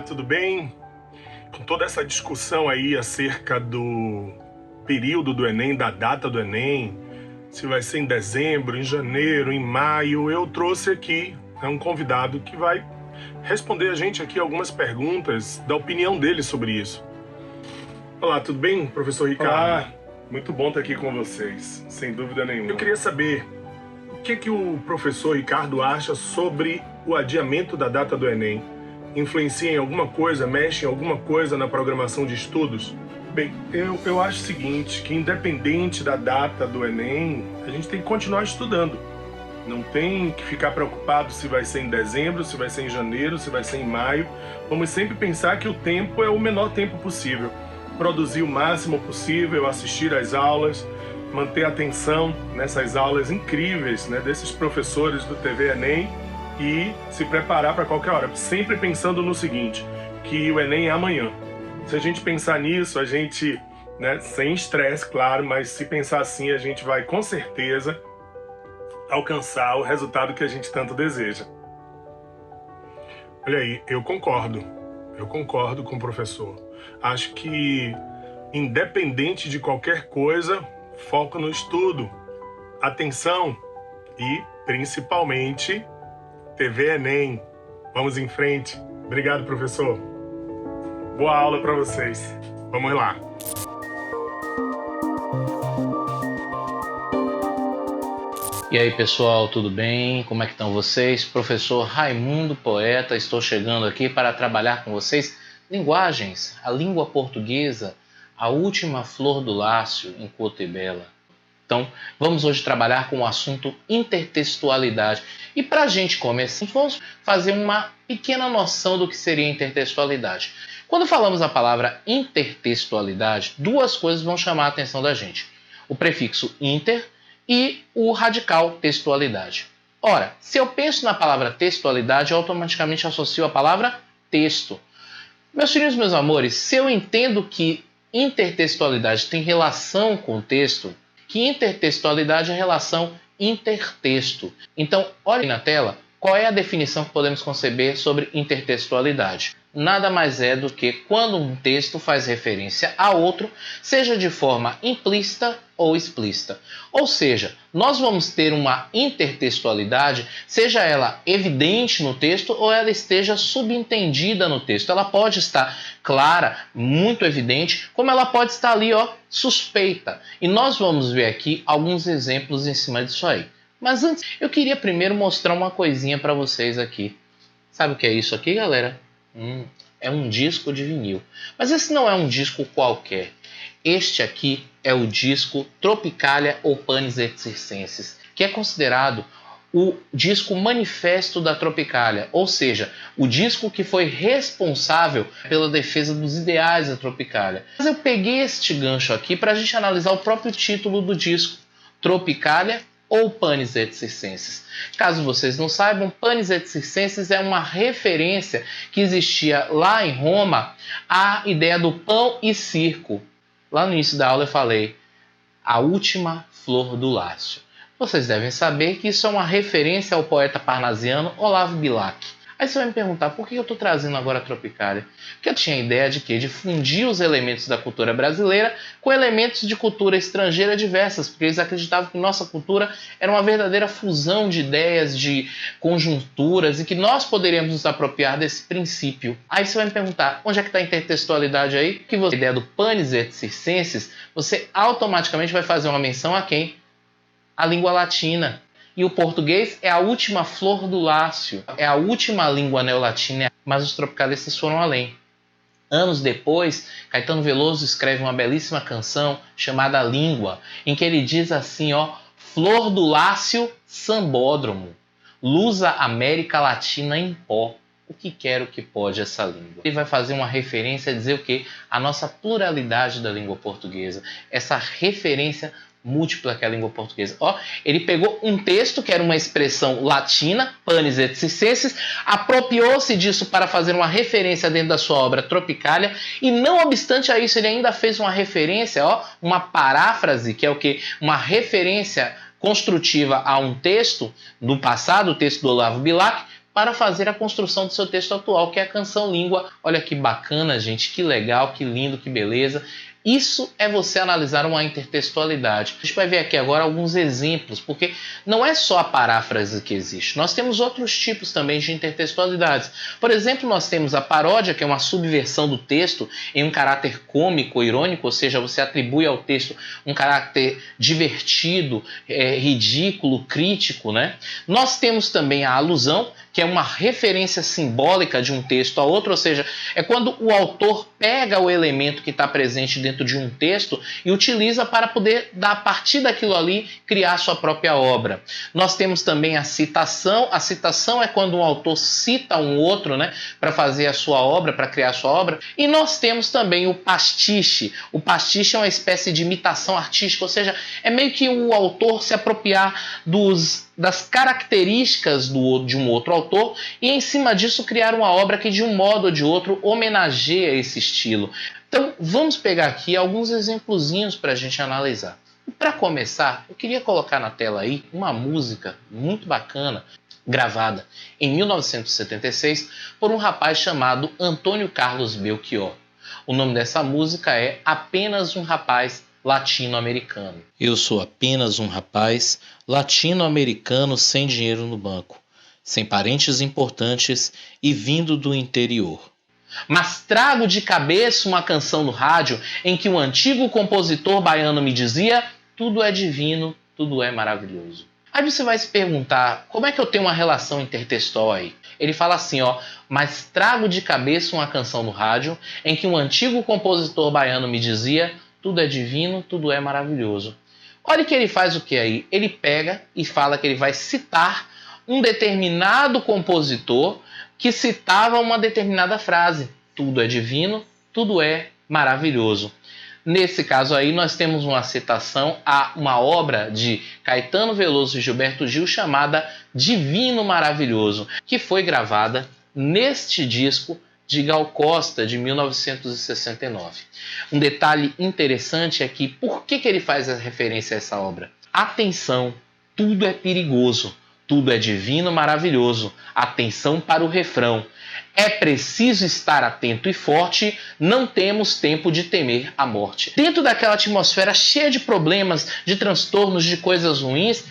Olá, tudo bem? Com toda essa discussão aí acerca do período do Enem, da data do Enem, se vai ser em dezembro, em janeiro, em maio, eu trouxe aqui um convidado que vai responder a gente aqui algumas perguntas, da opinião dele sobre isso. Olá, tudo bem, professor Ricardo? Olá, muito bom estar aqui com vocês, sem dúvida nenhuma. Eu queria saber o que o professor Ricardo acha sobre o adiamento da data do Enem. Influencia em alguma coisa, mexe em alguma coisa na programação de estudos? Bem, eu acho o seguinte, que independente da data do Enem, a gente tem que continuar estudando. Não tem que ficar preocupado se vai ser em dezembro, se vai ser em janeiro, se vai ser em maio. Vamos sempre pensar que o tempo é o menor tempo possível. Produzir o máximo possível, assistir às aulas, manter atenção nessas aulas incríveis, né, desses professores do TV Enem e se preparar para qualquer hora. Sempre pensando no seguinte, que o Enem é amanhã. Se a gente pensar nisso, a gente, né, sem estresse, claro, mas se pensar assim, a gente vai com certeza alcançar o resultado que a gente tanto deseja. Olha aí, eu concordo com o professor. Acho que, independente de qualquer coisa, foco no estudo, atenção e, principalmente, TV Enem. Vamos em frente. Obrigado, professor. Boa aula para vocês. Vamos lá. E aí, pessoal, tudo bem? Como é que estão vocês? Professor Raimundo Poeta, estou chegando aqui para trabalhar com vocês linguagens, a língua portuguesa, a última flor do lácio em Couto e Bela. Então, vamos hoje trabalhar com o assunto intertextualidade. E para a gente começar, vamos fazer uma pequena noção do que seria intertextualidade. Quando falamos a palavra intertextualidade, duas coisas vão chamar a atenção da gente. O prefixo inter e o radical textualidade. Ora, se eu penso na palavra textualidade, eu automaticamente associo a palavra texto. Meus filhos, meus amores, se eu entendo que intertextualidade tem relação com o texto, que intertextualidade é relação intertexto. Então, olhem na tela qual é a definição que podemos conceber sobre intertextualidade. Nada mais é do que quando um texto faz referência a outro, seja de forma implícita ou explícita. Ou seja, nós vamos ter uma intertextualidade, seja ela evidente no texto ou ela esteja subentendida no texto. Ela pode estar clara, muito evidente, como ela pode estar ali, suspeita. E nós vamos ver aqui alguns exemplos em cima disso aí. Mas antes, eu queria primeiro mostrar uma coisinha para vocês aqui. Sabe o que é isso aqui, galera? É um disco de vinil. Mas esse não é um disco qualquer. Este aqui é o disco Tropicalia ou Panis et Circenses, que é considerado o disco manifesto da Tropicalia, ou seja, o disco que foi responsável pela defesa dos ideais da Tropicalia. Mas eu peguei este gancho aqui para a gente analisar o próprio título do disco, Tropicalia ou Panis et Circenses. Caso vocês não saibam, Panis et Circenses é uma referência que existia lá em Roma à ideia do pão e circo. Lá no início da aula eu falei a última flor do lácio. Vocês devem saber que isso é uma referência ao poeta parnasiano Olavo Bilac. Aí você vai me perguntar, por que eu estou trazendo agora a Tropicalia? Porque eu tinha a ideia de quê? De fundir os elementos da cultura brasileira com elementos de cultura estrangeira diversas, porque eles acreditavam que nossa cultura era uma verdadeira fusão de ideias, de conjunturas, e que nós poderíamos nos apropriar desse princípio. Aí você vai me perguntar, onde é que está a intertextualidade aí? Porque a ideia do Panis et Circenses, você automaticamente vai fazer uma menção a quem? A língua latina. E o português é a última flor do lácio, é a última língua neolatina, mas os tropicalistas foram além. Anos depois, Caetano Veloso escreve uma belíssima canção chamada Língua, em que ele diz assim, flor do lácio, sambódromo, lusa América Latina em pó. O que quer, o que pode essa língua? Ele vai fazer uma referência a dizer o quê? A nossa pluralidade da língua portuguesa, essa referência múltipla que é a língua portuguesa. Ele pegou um texto que era uma expressão latina, Panis et Circenses, apropriou-se disso para fazer uma referência dentro da sua obra Tropicalia, e não obstante a isso, ele ainda fez uma referência, uma paráfrase, que é o quê? Uma referência construtiva a um texto, no passado, o texto do Olavo Bilac, para fazer a construção do seu texto atual, que é a canção língua. Olha que bacana, gente, que legal, que lindo, que beleza. Isso é você analisar uma intertextualidade. A gente vai ver aqui agora alguns exemplos, porque não é só a paráfrase que existe. Nós temos outros tipos também de intertextualidades. Por exemplo, nós temos a paródia, que é uma subversão do texto em um caráter cômico, irônico, ou seja, você atribui ao texto um caráter divertido, ridículo, crítico, né? Nós temos também a alusão, que é uma referência simbólica de um texto a outro, ou seja, é quando o autor pega o elemento que está presente dentro de um texto e utiliza para poder, a partir daquilo ali, criar sua própria obra. Nós temos também a citação. A citação é quando um autor cita um outro, né, para fazer a sua obra, para criar a sua obra. E nós temos também o pastiche. O pastiche é uma espécie de imitação artística, ou seja, é meio que o autor se apropriar das características de um outro autor e, em cima disso, criar uma obra que, de um modo ou de outro, homenageia esse estilo. Então, vamos pegar aqui alguns exemplozinhos para a gente analisar. Para começar, eu queria colocar na tela aí uma música muito bacana, gravada em 1976 por um rapaz chamado Antônio Carlos Belchior. O nome dessa música é Apenas um Rapaz Latino-Americano. Eu sou apenas um rapaz latino-americano sem dinheiro no banco, sem parentes importantes e vindo do interior. Mas trago de cabeça uma canção no rádio em que um antigo compositor baiano me dizia: tudo é divino, tudo é maravilhoso. Aí você vai se perguntar, como é que eu tenho uma relação intertextual aí? Ele fala assim, ó: mas trago de cabeça uma canção no rádio em que um antigo compositor baiano me dizia: tudo é divino, tudo é maravilhoso. Olha que ele faz o que aí? Ele pega e fala que ele vai citar um determinado compositor que citava uma determinada frase. Tudo é divino, tudo é maravilhoso. Nesse caso aí, nós temos uma citação a uma obra de Caetano Veloso e Gilberto Gil chamada Divino Maravilhoso, que foi gravada neste disco de Gal Costa, de 1969. Um detalhe interessante é que, por que ele faz a referência a essa obra? Atenção, tudo é perigoso. Tudo é divino, maravilhoso. Atenção para o refrão. É preciso estar atento e forte, não temos tempo de temer a morte. Dentro daquela atmosfera cheia de problemas, de transtornos, de coisas ruins,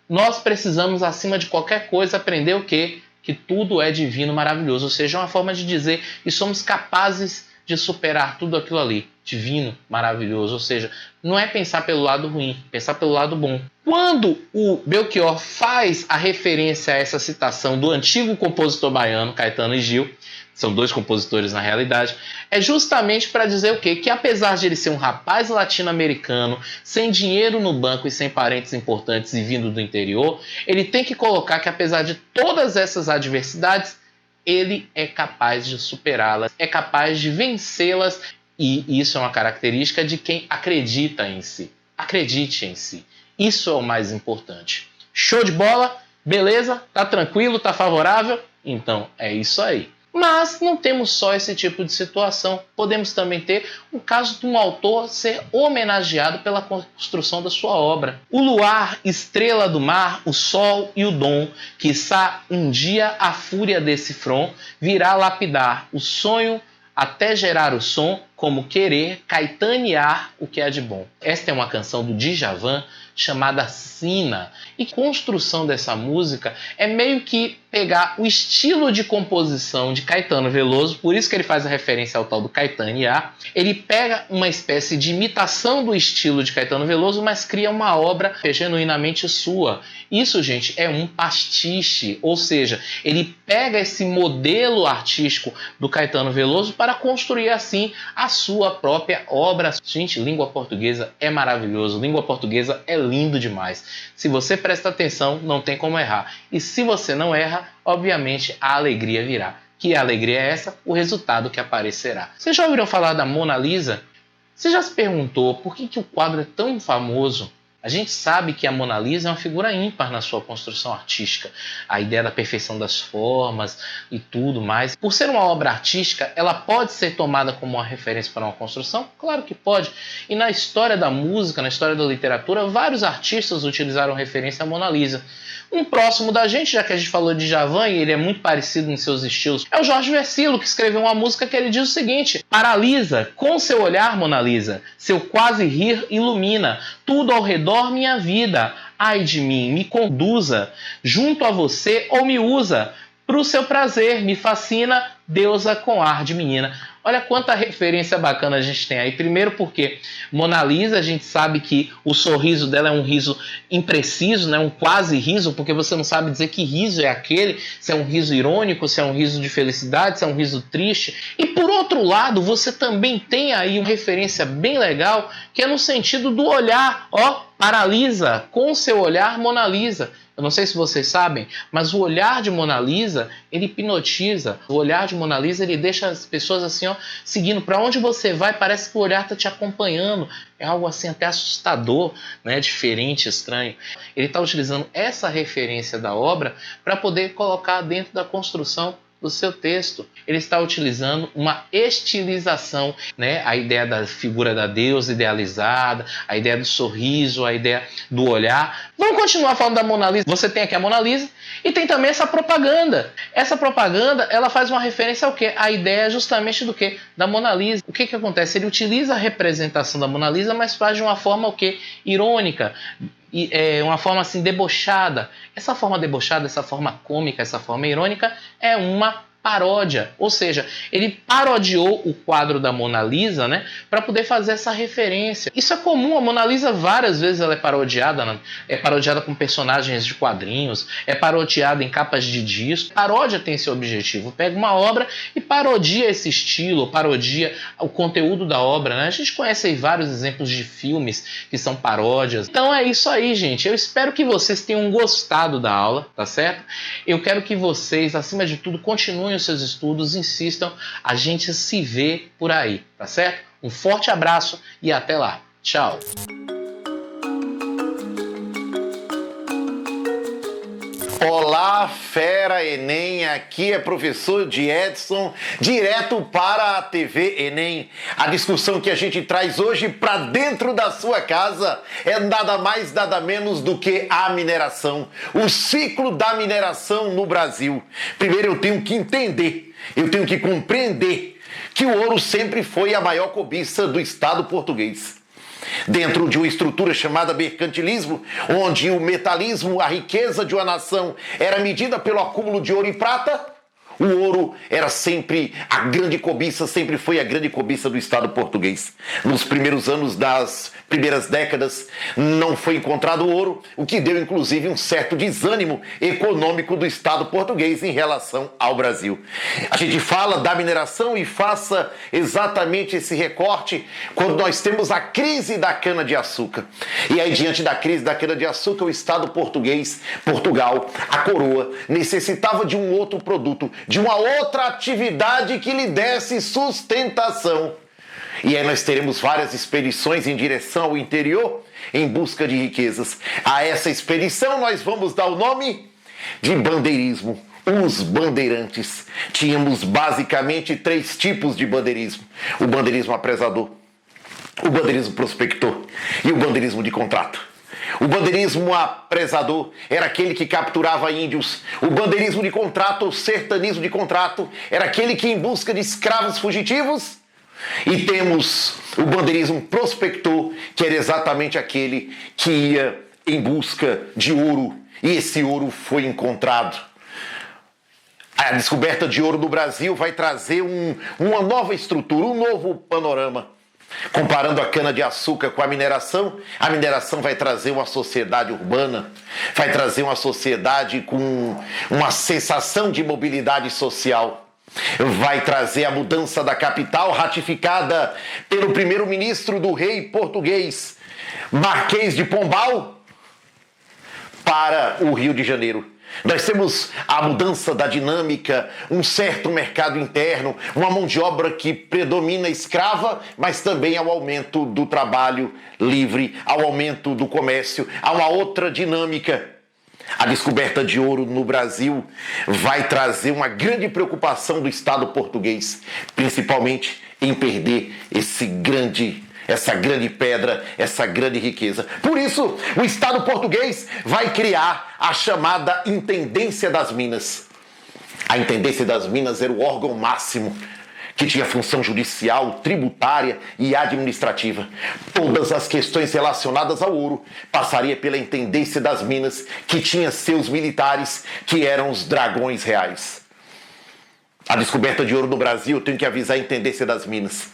nós precisamos, acima de qualquer coisa, aprender o quê? Que tudo é divino, maravilhoso. Ou seja, é uma forma de dizer que somos capazes de superar tudo aquilo ali. Divino, maravilhoso. Ou seja, não é pensar pelo lado ruim, pensar pelo lado bom. Quando o Belchior faz a referência a essa citação do antigo compositor baiano, Caetano e Gil, são dois compositores na realidade, é justamente para dizer o quê? Que apesar de ele ser um rapaz latino-americano, sem dinheiro no banco e sem parentes importantes e vindo do interior, ele tem que colocar que, apesar de todas essas adversidades, ele é capaz de superá-las, é capaz de vencê-las, e isso é uma característica de quem acredita em si. Acredite em si. Isso é o mais importante. Show de bola? Beleza? Tá tranquilo? Tá favorável? Então é isso aí. Mas não temos só esse tipo de situação. Podemos também ter o caso de um autor ser homenageado pela construção da sua obra. O luar, estrela do mar, o sol e o dom, quiçá um dia a fúria desse front virá lapidar o sonho até gerar o som, como querer caetanear o que é de bom. Esta é uma canção do Djavan chamada Sina. E a construção dessa música é meio que pegar o estilo de composição de Caetano Veloso, por isso que ele faz a referência ao tal do caetanear. Ele pega uma espécie de imitação do estilo de Caetano Veloso, mas cria uma obra genuinamente sua. Isso, gente, é um pastiche, ou seja, ele pega esse modelo artístico do Caetano Veloso para construir assim a sua própria obra. Gente, língua portuguesa é maravilhoso, língua portuguesa é lindo demais. Se você presta atenção, não tem como errar. E se você não erra, obviamente a alegria virá. Que alegria é essa? O resultado que aparecerá. Vocês já ouviram falar da Mona Lisa? Você já se perguntou por que o quadro é tão famoso? A gente sabe que a Mona Lisa é uma figura ímpar na sua construção artística. A ideia da perfeição das formas e tudo mais. Por ser uma obra artística, ela pode ser tomada como uma referência para uma construção? Claro que pode. E na história da música, na história da literatura, vários artistas utilizaram referência à Mona Lisa. Um próximo da gente, já que a gente falou de Djavan e ele é muito parecido em seus estilos, é o Jorge Vercillo, que escreveu uma música que ele diz o seguinte: paralisa com seu olhar, Mona Lisa, seu quase rir ilumina tudo ao redor minha vida. Ai de mim, me conduza junto a você ou me usa pro seu prazer, me fascina, deusa com ar de menina. Olha quanta referência bacana a gente tem aí. Primeiro porque Mona Lisa, a gente sabe que o sorriso dela é um riso impreciso, né? Um quase riso, porque você não sabe dizer que riso é aquele, se é um riso irônico, se é um riso de felicidade, se é um riso triste. E por outro lado, você também tem aí uma referência bem legal, que é no sentido do olhar. Ó, paralisa com seu olhar, Mona Lisa. Eu não sei se vocês sabem, mas o olhar de Mona Lisa, ele hipnotiza. O olhar de Mona Lisa, ele deixa as pessoas assim, ó, seguindo. Para onde você vai, parece que o olhar está te acompanhando. É algo assim até assustador, né? Diferente, estranho. Ele está utilizando essa referência da obra para poder colocar dentro da construção do seu texto. Ele está utilizando uma estilização, né? A ideia da figura da deusa idealizada, a ideia do sorriso, a ideia do olhar. Vamos continuar falando da Mona Lisa. Você tem aqui a Mona Lisa e tem também essa propaganda. Essa propaganda, ela faz uma referência ao quê? A ideia justamente do quê? Da Mona Lisa. O que acontece? Ele utiliza a representação da Mona Lisa, mas faz de uma forma o quê? Irônica. E uma forma assim debochada. Essa forma debochada, essa forma cômica, essa forma irônica é uma paródia, ou seja, ele parodiou o quadro da Mona Lisa, né, para poder fazer essa referência. Isso é comum, a Mona Lisa várias vezes ela é parodiada com personagens de quadrinhos, é parodiada em capas de disco. Paródia tem esse objetivo, pega uma obra e parodia esse estilo, parodia o conteúdo da obra, né? A gente conhece aí vários exemplos de filmes que são paródias. Então é isso aí, gente. Eu espero que vocês tenham gostado da aula, tá certo? Eu quero que vocês, acima de tudo, continuem os seus estudos, insistam, a gente se vê por aí, tá certo? Um forte abraço e até lá. Tchau! Olá, fera Enem, aqui é professor de Edson, direto para a TV Enem. A discussão que a gente traz hoje para dentro da sua casa é nada mais, nada menos do que a mineração, o ciclo da mineração no Brasil. Primeiro eu tenho que entender, eu tenho que compreender que o ouro sempre foi a maior cobiça do Estado português. Dentro de uma estrutura chamada mercantilismo, onde o metalismo, a riqueza de uma nação era medida pelo acúmulo de ouro e prata, o ouro era sempre a grande cobiça, sempre foi a grande cobiça do Estado português. Nos primeiros anos das primeiras décadas não foi encontrado ouro, o que deu inclusive um certo desânimo econômico do Estado português em relação ao Brasil. A gente fala da mineração e faça exatamente esse recorte quando nós temos a crise da cana-de-açúcar. E aí, diante da crise da cana-de-açúcar, o Estado português, Portugal, a coroa, necessitava de um outro produto, de uma outra atividade que lhe desse sustentação. E aí nós teremos várias expedições em direção ao interior em busca de riquezas. A essa expedição nós vamos dar o nome de bandeirismo. Os bandeirantes. Tínhamos basicamente 3 tipos de bandeirismo: o bandeirismo apresador, o bandeirismo prospector e o bandeirismo de contrato. O bandeirismo apresador era aquele que capturava índios. O bandeirismo de contrato, o sertanismo de contrato, era aquele que em busca de escravos fugitivos. E temos o bandeirismo prospector, que era exatamente aquele que ia em busca de ouro. E esse ouro foi encontrado. A descoberta de ouro no Brasil vai trazer uma nova estrutura, um novo panorama. Comparando a cana-de-açúcar com a mineração vai trazer uma sociedade urbana, vai trazer uma sociedade com uma sensação de mobilidade social, vai trazer a mudança da capital ratificada pelo primeiro-ministro do rei português, Marquês de Pombal, para o Rio de Janeiro. Nós temos a mudança da dinâmica, um certo mercado interno, uma mão de obra que predomina escrava, mas também ao aumento do trabalho livre, ao aumento do comércio, há uma outra dinâmica. A descoberta de ouro no Brasil vai trazer uma grande preocupação do Estado português, principalmente em perder essa grande pedra, essa grande riqueza. Por isso, o Estado português vai criar a chamada Intendência das Minas. A Intendência das Minas era o órgão máximo que tinha função judicial, tributária e administrativa. Todas as questões relacionadas ao ouro passaria pela Intendência das Minas, que tinha seus militares, que eram os dragões reais. A descoberta de ouro no Brasil, eu tenho que avisar a Intendência das Minas.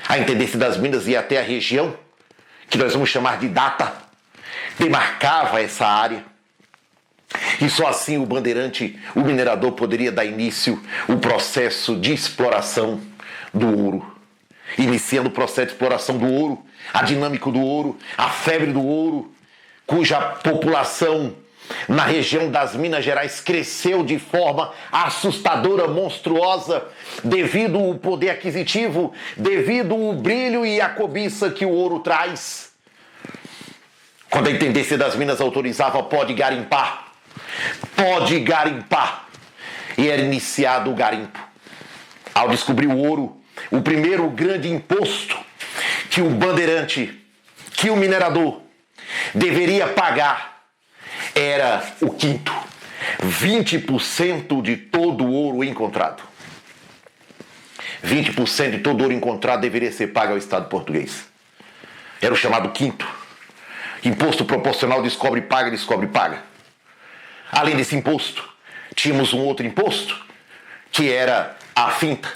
A Intendência das Minas ia até a região, que nós vamos chamar de Data, demarcava essa área. E só assim o bandeirante, o minerador, poderia dar início ao processo de exploração do ouro. Iniciando o processo de exploração do ouro, a dinâmica do ouro, a febre do ouro, cuja população na região das Minas Gerais cresceu de forma assustadora, monstruosa, devido ao poder aquisitivo, devido ao brilho e à cobiça que o ouro traz. Quando a Intendência das Minas autorizava, pode garimpar, e era iniciado o garimpo. Ao descobrir o ouro, o primeiro grande imposto que o bandeirante, que o minerador deveria pagar era o quinto, 20% de todo o ouro encontrado. 20% de todo o ouro encontrado deveria ser pago ao Estado português. Era o chamado quinto. Imposto proporcional descobre-paga, descobre-paga. Além desse imposto, tínhamos um outro imposto, que era a finta.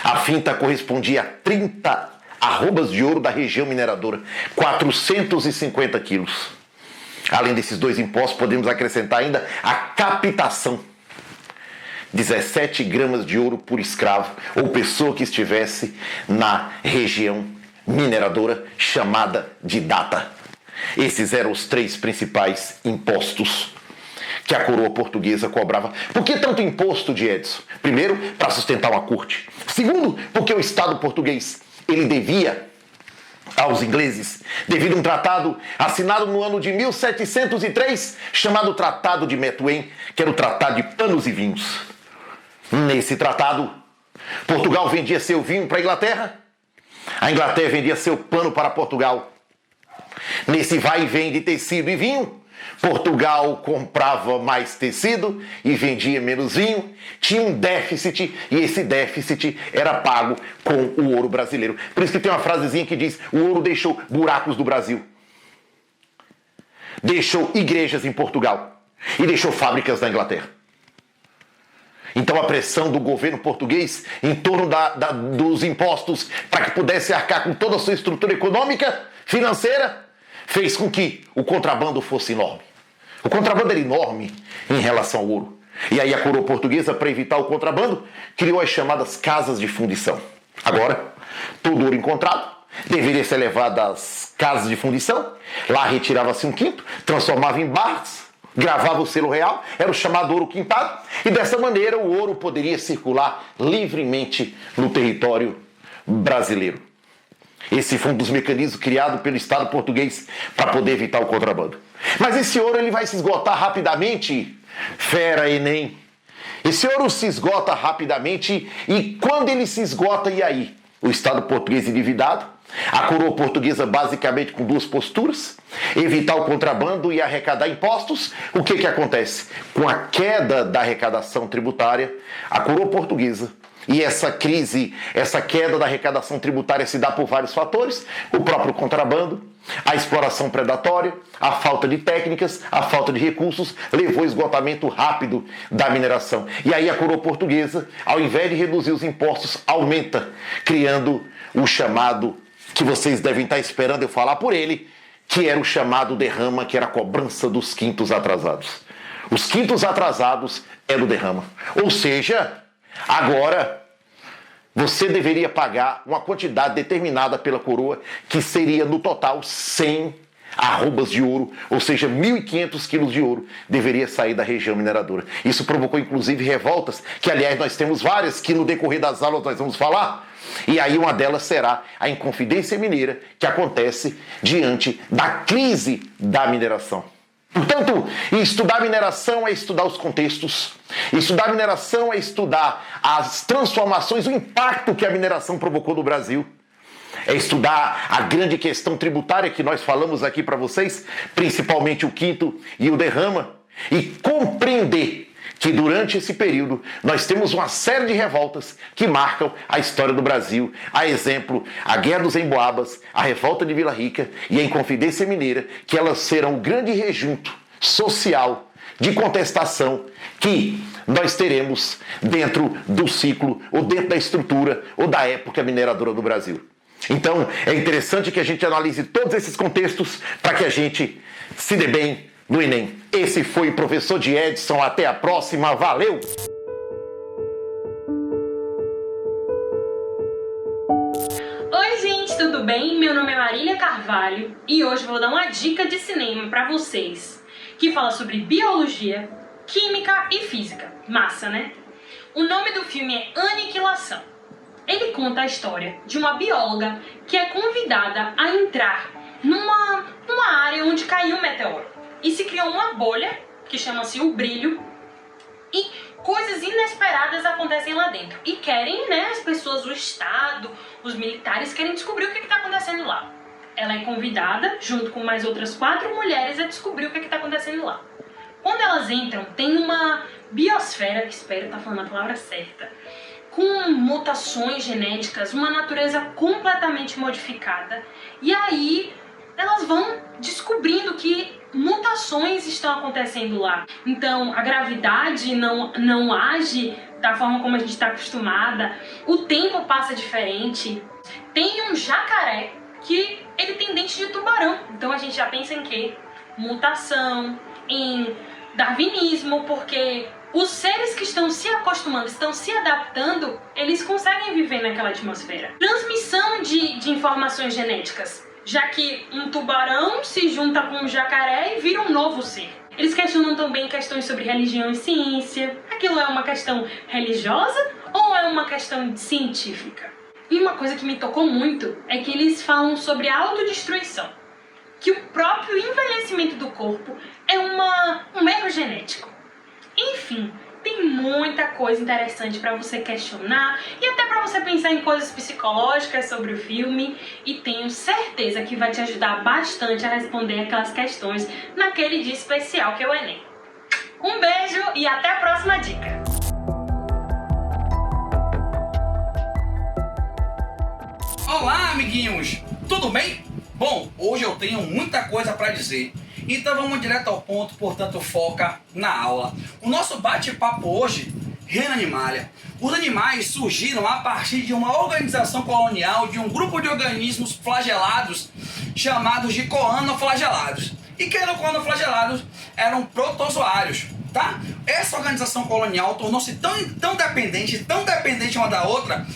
A finta correspondia a 30 arrobas de ouro da região mineradora, 450 quilos. Além desses dois impostos, podemos acrescentar ainda a captação. 17 gramas de ouro por escravo ou pessoa que estivesse na região mineradora chamada de data. Esses eram os 3 principais impostos que a coroa portuguesa cobrava. Por que tanto imposto, de Edson? Primeiro, para sustentar uma corte. Segundo, porque o Estado português ele devia aos ingleses, devido a um tratado assinado no ano de 1703, chamado Tratado de Methuen, que era o Tratado de Panos e Vinhos. Nesse tratado, Portugal vendia seu vinho para a Inglaterra, a Inglaterra vendia seu pano para Portugal. Nesse vai e vem de tecido e vinho, Portugal comprava mais tecido e vendia menos vinho, tinha um déficit e esse déficit era pago com o ouro brasileiro. Por isso que tem uma frasezinha que diz: o ouro deixou buracos do Brasil, deixou igrejas em Portugal e deixou fábricas na Inglaterra. Então a pressão do governo português em torno dos impostos para que pudesse arcar com toda a sua estrutura econômica, financeira, fez com que o contrabando fosse enorme. O contrabando era enorme em relação ao ouro. E aí a coroa portuguesa, para evitar o contrabando, criou as chamadas casas de fundição. Agora, todo ouro encontrado deveria ser levado às casas de fundição. Lá retirava-se um quinto, transformava em barras, gravava o selo real, era o chamado ouro quintado. E dessa maneira o ouro poderia circular livremente no território brasileiro. Esse foi um dos mecanismos criados pelo Estado português para poder evitar o contrabando. Mas esse ouro ele vai se esgotar rapidamente, fera Enem. Esse ouro se esgota rapidamente e quando ele se esgota, e aí? O Estado português endividado, a coroa portuguesa basicamente com 2 posturas, evitar o contrabando e arrecadar impostos. O que acontece? Com a queda da arrecadação tributária, a coroa portuguesa, e essa crise, essa queda da arrecadação tributária se dá por vários fatores: o próprio contrabando, a exploração predatória, a falta de técnicas, a falta de recursos, levou ao esgotamento rápido da mineração. E aí a coroa portuguesa, ao invés de reduzir os impostos, aumenta, criando o chamado, que vocês devem estar esperando eu falar por ele, que era o chamado derrama, que era a cobrança dos quintos atrasados. Os quintos atrasados eram o derrama. Ou seja, agora você deveria pagar uma quantidade determinada pela coroa, que seria no total 100 arrobas de ouro, ou seja, 1.500 quilos de ouro deveria sair da região mineradora. Isso provocou inclusive revoltas, que aliás nós temos várias, que no decorrer das aulas nós vamos falar. E aí uma delas será a Inconfidência Mineira, que acontece diante da crise da mineração. Portanto, estudar mineração é estudar os contextos. Estudar mineração é estudar as transformações, o impacto que a mineração provocou no Brasil. É estudar a grande questão tributária que nós falamos aqui para vocês, principalmente o quinto e o derrama, e compreender que durante esse período nós temos uma série de revoltas que marcam a história do Brasil. A exemplo, a Guerra dos Emboabas, a Revolta de Vila Rica e a Inconfidência Mineira, que elas serão o grande rejunto social de contestação que nós teremos dentro do ciclo, ou dentro da estrutura, ou da época mineradora do Brasil. Então, é interessante que a gente analise todos esses contextos para que a gente se dê bem no Enem. Esse foi o professor de Edson. Até a próxima. Valeu! Oi, gente, tudo bem? Meu nome é Marília Carvalho e hoje vou dar uma dica de cinema para vocês, que fala sobre biologia, química e física. Massa, né? O nome do filme é Aniquilação. Ele conta a história de uma bióloga que é convidada a entrar numa área onde caiu um meteoro. E se criou uma bolha, que chama-se o brilho, e coisas inesperadas acontecem lá dentro. E querem, né, as pessoas, o Estado, os militares, querem descobrir o que está acontecendo lá. Ela é convidada, junto com mais outras 4 mulheres, a descobrir o que está acontecendo lá. Quando elas entram, tem uma biosfera, espero estar falando a palavra certa, com mutações genéticas, uma natureza completamente modificada. E aí elas vão descobrindo que mutações estão acontecendo lá. Então a gravidade não age da forma como a gente está acostumada, o tempo passa diferente. Tem um jacaré que ele tem dente de tubarão, então a gente já pensa em quê? Mutação, em darwinismo, porque os seres que estão se acostumando, estão se adaptando, eles conseguem viver naquela atmosfera. Transmissão de informações genéticas, já que um tubarão se junta com um jacaré e vira um novo ser. Eles questionam também questões sobre religião e ciência. Aquilo é uma questão religiosa ou é uma questão científica? E uma coisa que me tocou muito é que eles falam sobre a autodestruição, que o próprio envelhecimento do corpo é um erro genético. Enfim, tem muita coisa interessante para você questionar e até para você pensar em coisas psicológicas sobre o filme, e tenho certeza que vai te ajudar bastante a responder aquelas questões naquele dia especial que é o Enem. Um beijo e até a próxima dica! Olá, amiguinhos! Tudo bem? Bom, hoje eu tenho muita coisa para dizer. Então vamos direto ao ponto, portanto foca na aula. O nosso bate-papo hoje, Reino Animalia. Os animais surgiram a partir de uma organização colonial, de um grupo de organismos flagelados, chamados de coanoflagelados. E que eram coanoflagelados? Eram protozoários, tá? Essa organização colonial tornou-se tão dependente uma da outra,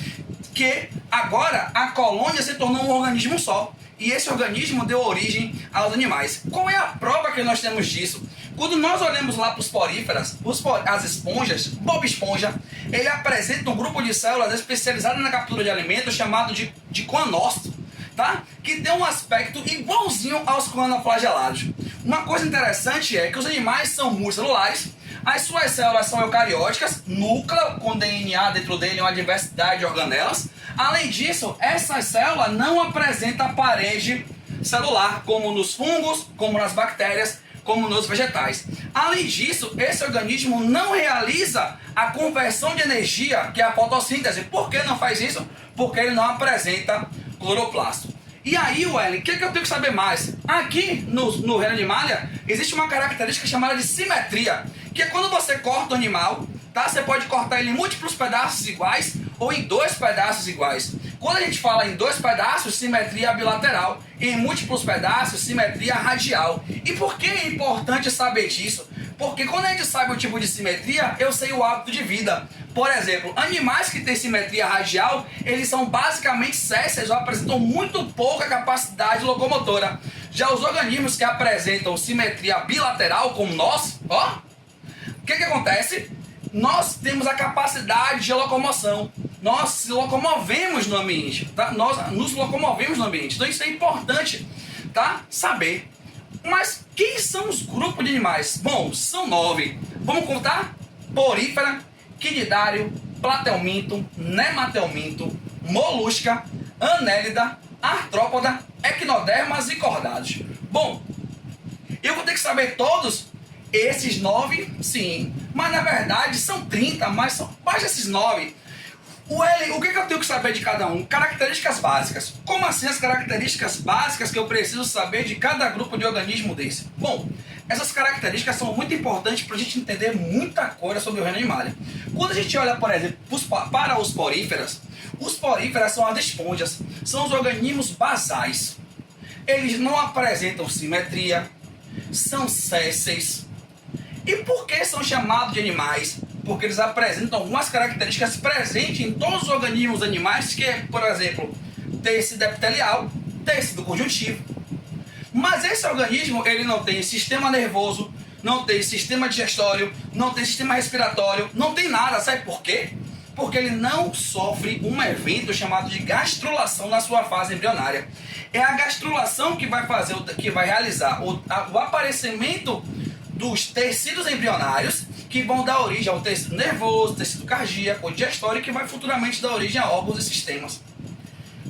que agora a colônia se tornou um organismo só. E esse organismo deu origem aos animais. Qual é a prova que nós temos disso? Quando nós olhamos lá para os poríferas, as esponjas, Bob Esponja, ele apresenta um grupo de células especializadas na captura de alimentos chamado de coanócito, tá? Que tem um aspecto igualzinho aos coanoflagelados. Uma coisa interessante é que os animais são multicelulares, as suas células são eucarióticas, núcleo com DNA dentro dele, uma diversidade de organelas. Além disso, essa célula não apresenta parede celular, como nos fungos, como nas bactérias, como nos vegetais. Além disso, esse organismo não realiza a conversão de energia, que é a fotossíntese. Por que não faz isso? Porque ele não apresenta cloroplasto. E aí, Wellen, o que eu tenho que saber mais? Aqui no Reino Animalia existe uma característica chamada de simetria, que é quando você corta o animal, tá? Você pode cortar ele em múltiplos pedaços iguais ou em 2 pedaços iguais. Quando a gente fala em 2 pedaços, simetria bilateral, e em múltiplos pedaços, simetria radial. E por que é importante saber disso? Porque quando a gente sabe o tipo de simetria, eu sei o hábito de vida. Por exemplo, animais que têm simetria radial, eles são basicamente sésseis ou apresentam muito pouca capacidade locomotora. Já os organismos que apresentam simetria bilateral, como nós, ó, o que acontece? Nós temos a capacidade de locomoção. Nós se locomovemos no ambiente, tá? Nós nos locomovemos no ambiente. Então isso é importante, tá? Saber. Mas quem são os grupos de animais? Bom, são 9. Vamos contar? Porífera, quinidário, platelminto, nematelminto, molusca, anélida, artrópoda, equinodermas e cordados. Bom, eu vou ter que saber todos esses 9, sim. Mas na verdade são 30, mas são mais desses 9. O que eu tenho que saber de cada um? Características básicas. Como assim as características básicas que eu preciso saber de cada grupo de organismo desse? Bom, essas características são muito importantes para a gente entender muita coisa sobre o reino animal. Quando a gente olha, por exemplo, para os poríferas são as esponjas, são os organismos basais. Eles não apresentam simetria, são sésseis. E por que são chamados de animais? Porque eles apresentam algumas características presentes em todos os organismos animais, que é, por exemplo, tecido epitelial, tecido conjuntivo. Mas esse organismo, ele não tem sistema nervoso, não tem sistema digestório, não tem sistema respiratório, não tem nada. Sabe por quê? Porque ele não sofre um evento chamado de gastrulação na sua fase embrionária. É a gastrulação que vai fazer, que vai realizar o aparecimento dos tecidos embrionários, que vão dar origem ao tecido nervoso, tecido cardíaco, digestório, que vai futuramente dar origem a órgãos e sistemas.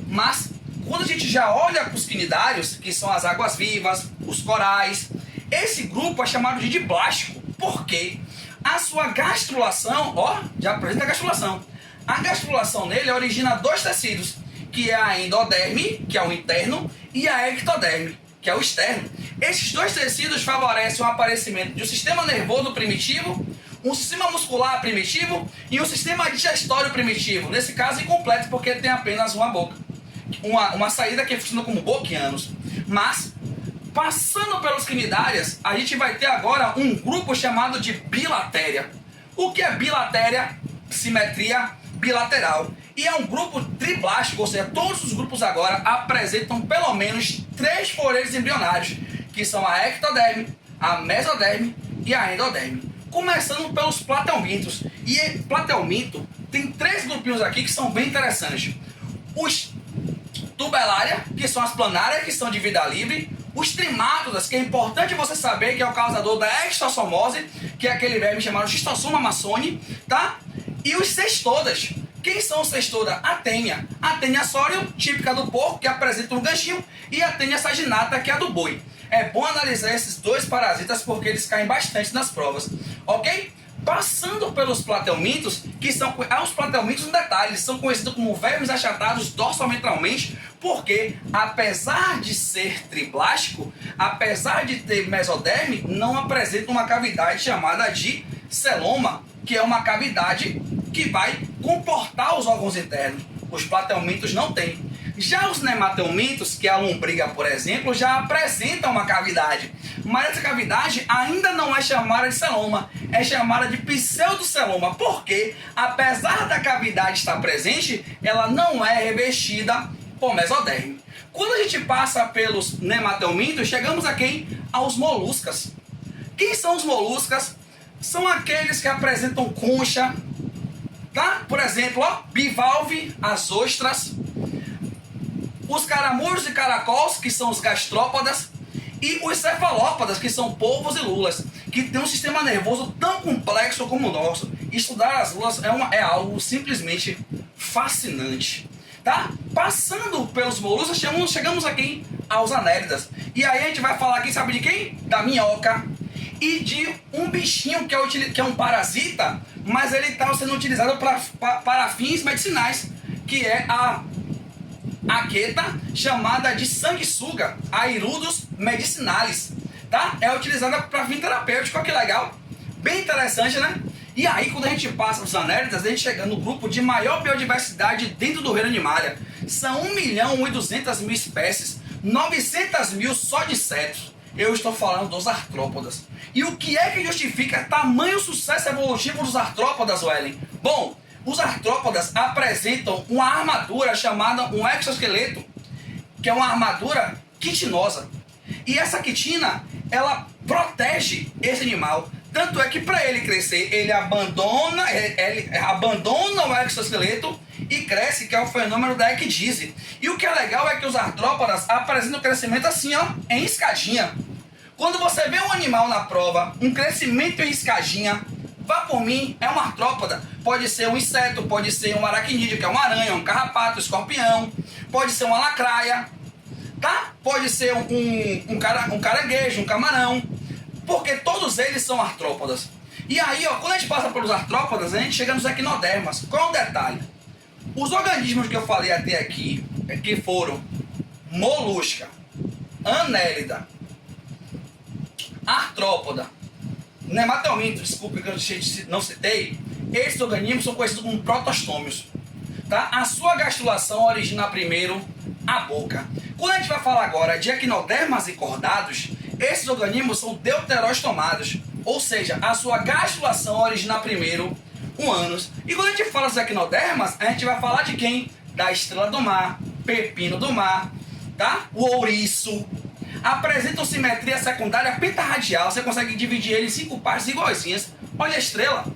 Mas, quando a gente já olha para os quinidários, que são as águas-vivas, os corais, esse grupo é chamado de diblástico. Por quê? A sua gastrulação, ó, já apresenta a gastrulação. A gastrulação nele origina 2 tecidos, que é a endoderme, que é o interno, e a ectoderme, que é o externo. Esses 2 tecidos favorecem o aparecimento de um sistema nervoso primitivo, um sistema muscular primitivo e um sistema digestório primitivo. Nesse caso, incompleto, porque tem apenas uma boca. Uma saída que funciona como boquianos. Mas, passando pelos quinidárias, a gente vai ter agora um grupo chamado de bilatéria. O que é bilatéria? Simetria bilateral. E é um grupo triblástico, ou seja, todos os grupos agora apresentam pelo menos 3 floreiros embrionários, que são a ectoderme, a mesoderme e a endoderme. Começando pelos platelmintos. E platelminto tem 3 grupinhos aqui que são bem interessantes. Os tubelária, que são as planárias, que são de vida livre. Os trimátodas, que é importante você saber que é o causador da extossomose, que é aquele verme chamado Schistossoma massoni, tá? E os cestodas. Quem são os cestodas? A tênia. A tênia sório, típica do porco, que apresenta um ganchinho, e a tênia saginata, que é a do boi. É bom analisar esses 2 parasitas porque eles caem bastante nas provas, ok? Passando pelos platelmintos, que são os platelmintos, um detalhe, eles são conhecidos como vermes achatados dorsoventralmente, porque apesar de ser triblástico, apesar de ter mesoderme, não apresenta uma cavidade chamada de celoma, que é uma cavidade que vai comportar os órgãos internos. Os platelmintos não têm. Já os nematelmintos, que é a lombriga, por exemplo, já apresentam uma cavidade. Mas essa cavidade ainda não é chamada de celoma, é chamada de pseudoceloma, porque apesar da cavidade estar presente, ela não é revestida por mesoderme. Quando a gente passa pelos nematelmintos, chegamos aqui aos moluscas. Quem são os moluscas? São aqueles que apresentam concha, tá? Por exemplo, ó, bivalve, as ostras, os caramujos e caracols, que são os gastrópodas, e os cefalópodas, que são polvos e lulas, que tem um sistema nervoso tão complexo como o nosso. Estudar as lulas é algo simplesmente fascinante, tá? Passando pelos moluscos, chegamos aqui aos anélidas. E aí a gente vai falar aqui, sabe de quem? Da minhoca e de um bichinho que é um parasita, mas ele está sendo utilizado para fins medicinais, que é a aqueta, chamada de sanguessuga, Airudus medicinalis, tá? É utilizada para fim terapêutico. Olha que legal, bem interessante, né? E aí, quando a gente passa os anélidas, a gente chega no grupo de maior biodiversidade dentro do reino animalia. São 1.200.000 espécies, 900.000 só de insetos. Eu estou falando dos artrópodas. E o que é que justifica tamanho sucesso evolutivo dos artrópodas, Wellen? Bom, os artrópodas apresentam uma armadura chamada um exoesqueleto, que é uma armadura quitinosa. E essa quitina, ela protege esse animal. Tanto é que para ele crescer, ele abandona o exoesqueleto e cresce, que é o fenômeno da ecdise. E o que é legal é que os artrópodas apresentam crescimento assim, ó, em escadinha. Quando você vê um animal na prova, um crescimento em escadinha, vá por mim, é uma artrópoda. Pode ser um inseto, pode ser um aracnídeo, que é uma aranha, um carrapato, um escorpião, pode ser uma lacraia, tá? Pode ser um caranguejo, um camarão, porque todos eles são artrópodas. E aí, ó, quando a gente passa pelos artrópodas, a gente chega nos equinodermas. Qual é o detalhe? Os organismos que eu falei até aqui, que foram molusca, anélida, artrópoda, nematelminto, desculpe que eu não citei, esses organismos são conhecidos como protostômios. Tá? A sua gastrulação origina primeiro a boca. Quando a gente vai falar agora de equinodermas e cordados, esses organismos são deuterostomados, ou seja, a sua gastrulação origina primeiro o ânus. E quando a gente fala dos equinodermas, a gente vai falar de quem? Da estrela do mar, pepino do mar, tá? O ouriço. Apresentam simetria secundária pentarradial, você consegue dividir ele em 5 partes iguaizinhas. Olha a estrela.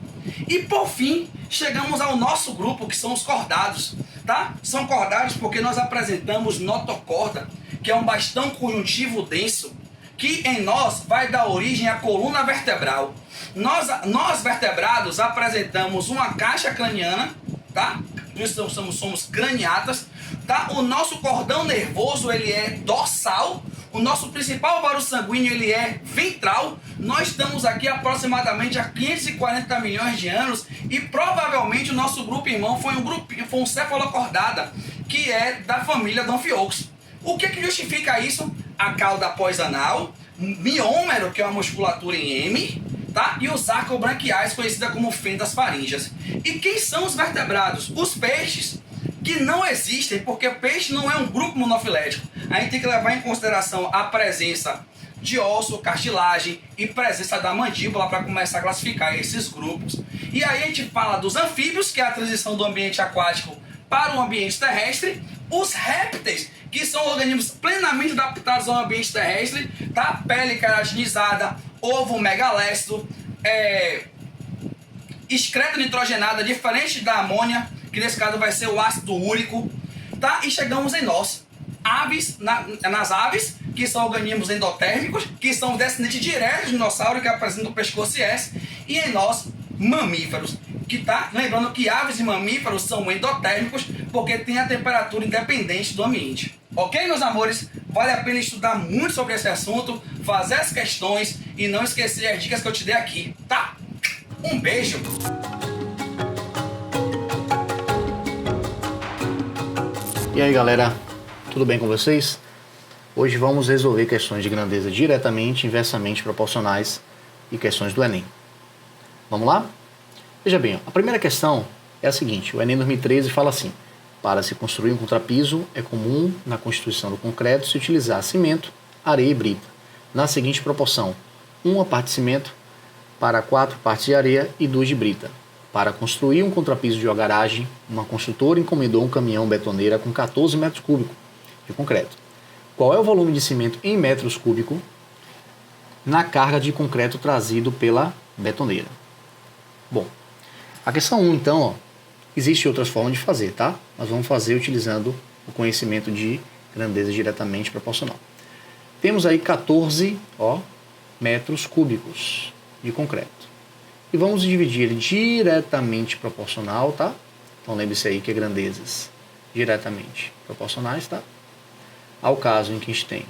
E por fim, chegamos ao nosso grupo, que são os cordados, tá? São cordados porque nós apresentamos notocorda, que é um bastão conjuntivo denso, que em nós vai dar origem à coluna vertebral. Nós vertebrados apresentamos uma caixa craniana, tá? Nós somos craniatas, tá? O nosso cordão nervoso, ele é dorsal. O nosso principal vaso sanguíneo, ele é ventral. Nós estamos aqui aproximadamente há 540 milhões de anos e provavelmente o nosso grupo irmão foi um cefalocordata, que é da família Danfiox. O que justifica isso? A cauda pós-anal, miômero, que é uma musculatura em M, tá? E os arcobranquiais, conhecida como fendas faríngeas. E quem são os vertebrados? Os peixes, que não existem, porque peixe não é um grupo monofilético. A gente tem que levar em consideração a presença de osso, cartilagem e presença da mandíbula para começar a classificar esses grupos. E aí a gente fala dos anfíbios, que é a transição do ambiente aquático para o ambiente terrestre, os répteis, que são organismos plenamente adaptados ao ambiente terrestre, tá? Pele keratinizada, ovo megalécido, excreta nitrogenada, diferente da amônia, que nesse caso vai ser o ácido úrico, tá? E chegamos em nós, aves, nas aves, que são organismos endotérmicos, que são descendentes diretos de dinossauro, que apresentam o pescoço S, e em nós, mamíferos, que tá? Lembrando que aves e mamíferos são endotérmicos, porque tem a temperatura independente do ambiente. Ok, meus amores? Vale a pena estudar muito sobre esse assunto, fazer as questões e não esquecer as dicas que eu te dei aqui, tá? Um beijo! E aí galera, tudo bem com vocês? Hoje vamos resolver questões de grandeza diretamente, inversamente proporcionais e questões do Enem. Vamos lá? Veja bem, a primeira questão é a seguinte, o Enem 2013 fala assim: para se construir um contrapiso, é comum na constituição do concreto se utilizar cimento, areia e brita, na seguinte proporção: 1 parte de cimento para 4 partes de areia e 2 de brita. Para construir um contrapiso de garagem, uma construtora encomendou um caminhão betoneira com 14 metros cúbicos de concreto. Qual é o volume de cimento em metros cúbicos na carga de concreto trazido pela betoneira? Bom, a questão 1, então, ó, existe outras formas de fazer, tá? Nós vamos fazer utilizando o conhecimento de grandeza diretamente proporcional. Temos aí 14, metros cúbicos de concreto. E vamos dividir ele diretamente proporcional, tá? Então lembre-se aí que é grandezas diretamente proporcionais, tá? Ao caso em que a gente tem,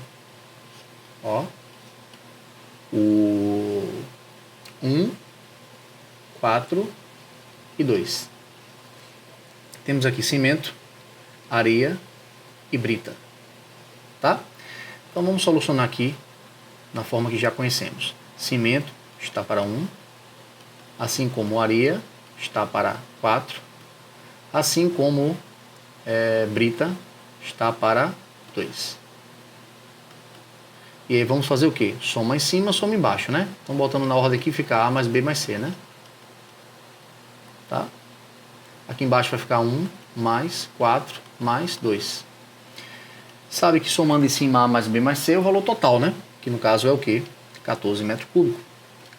o 1, 4 e 2. Temos aqui cimento, areia e brita, tá? Então vamos solucionar aqui na forma que já conhecemos. Cimento está para 1, assim como areia está para 4, assim como brita está para 2. E aí vamos fazer o quê? Soma em cima, soma embaixo, né? Então botando na ordem aqui fica A mais B mais C, né? Tá? Aqui embaixo vai ficar 1 mais 4 mais 2. sabe que somando em cima A mais B mais C é o valor total, né? Que no caso é o quê? 14 metros cúbicos.